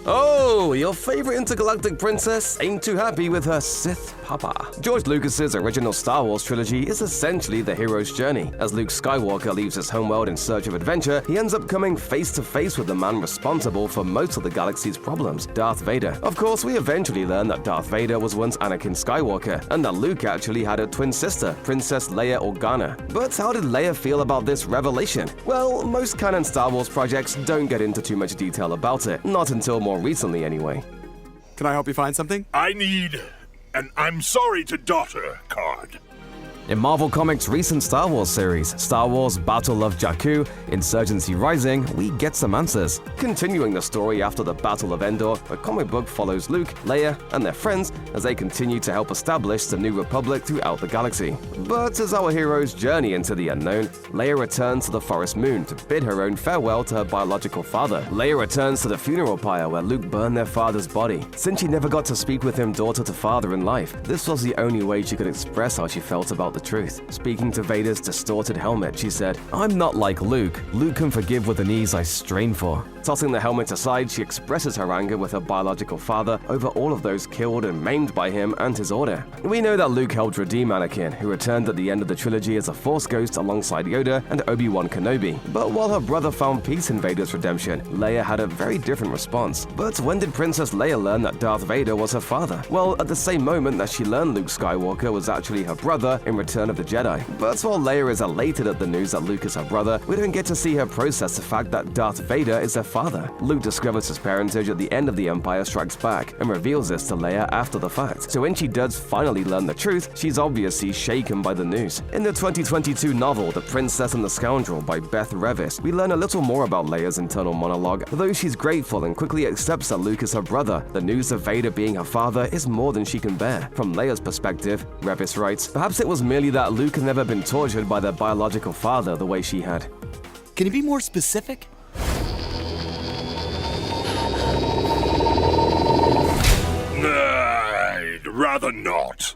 Oh, your favorite intergalactic princess ain't too happy with her Sith papa. George Lucas's original Star Wars trilogy is essentially the hero's journey. As Luke Skywalker leaves his homeworld in search of adventure, he ends up coming face to face with the man responsible for most of the galaxy's problems, Darth Vader. Of course, we eventually learn that Darth Vader was once Anakin Skywalker, and that Luke actually had a twin sister, Princess Leia Organa. But how did Leia feel about this revelation? Well, most canon Star Wars projects don't get into too much detail about it, not until more recently anyway. Can I help you find something? I need an I'm sorry to daughter card. In Marvel Comics' recent Star Wars series, Star Wars Battle of Jakku, Insurgency Rising, we get some answers. Continuing the story after the Battle of Endor, the comic book follows Luke, Leia, and their friends as they continue to help establish the New Republic throughout the galaxy. But as our heroes journey into the unknown, Leia returns to the Forest Moon to bid her own farewell to her biological father. Leia returns to the funeral pyre where Luke burned their father's body. Since she never got to speak with him daughter to father in life, this was the only way she could express how she felt about the truth. Speaking to Vader's distorted helmet, she said, "I'm not like Luke. Luke can forgive with an ease I strain for." Tossing the helmet aside, she expresses her anger with her biological father over all of those killed and maimed by him and his order. We know that Luke helped redeem Anakin, who returned at the end of the trilogy as a Force ghost alongside Yoda and Obi-Wan Kenobi. But while her brother found peace in Vader's redemption, Leia had a very different response. But when did Princess Leia learn that Darth Vader was her father? Well, at the same moment that she learned Luke Skywalker was actually her brother in Return of the Jedi. But while Leia is elated at the news that Luke is her brother, we don't get to see her process the fact that Darth Vader is her father. Luke discovers his parentage at the end of The Empire Strikes Back and reveals this to Leia after the fact. So when she does finally learn the truth, she's obviously shaken by the news. In the 2022 novel The Princess and the Scoundrel by Beth Revis, we learn a little more about Leia's internal monologue. Though she's grateful and quickly accepts that Luke is her brother, the news of Vader being her father is more than she can bear. From Leia's perspective, Revis writes, "Perhaps it was merely that Luke had never been tortured by their biological father the way she had." Can you be more specific? I'd rather not.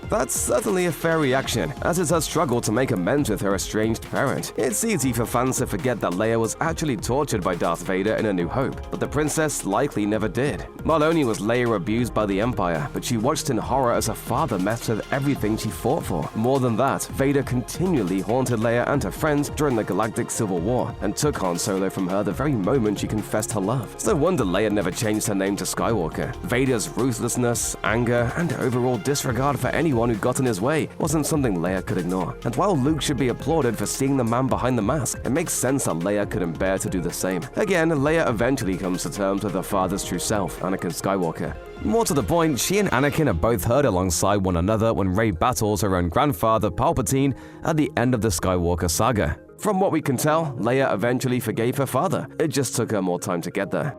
That's certainly a fair reaction, as is her struggle to make amends with her estranged parent. It's easy for fans to forget that Leia was actually tortured by Darth Vader in A New Hope, but the princess likely never did. Not only was Leia abused by the Empire, but she watched in horror as her father messed with everything she fought for. More than that, Vader continually haunted Leia and her friends during the Galactic Civil War, and took Han Solo from her the very moment she confessed her love. It's no wonder Leia never changed her name to Skywalker. Vader's ruthlessness, anger, and overall disregard for anyone who got in his way wasn't something Leia could ignore. And while Luke should be applauded for seeing the man behind the mask, it makes sense that Leia couldn't bear to do the same. Again, Leia eventually comes to terms with her father's true self, Anakin Skywalker. More to the point, she and Anakin are both hurt alongside one another when Rey battles her own grandfather, Palpatine, at the end of the Skywalker saga. From what we can tell, Leia eventually forgave her father. It just took her more time to get there.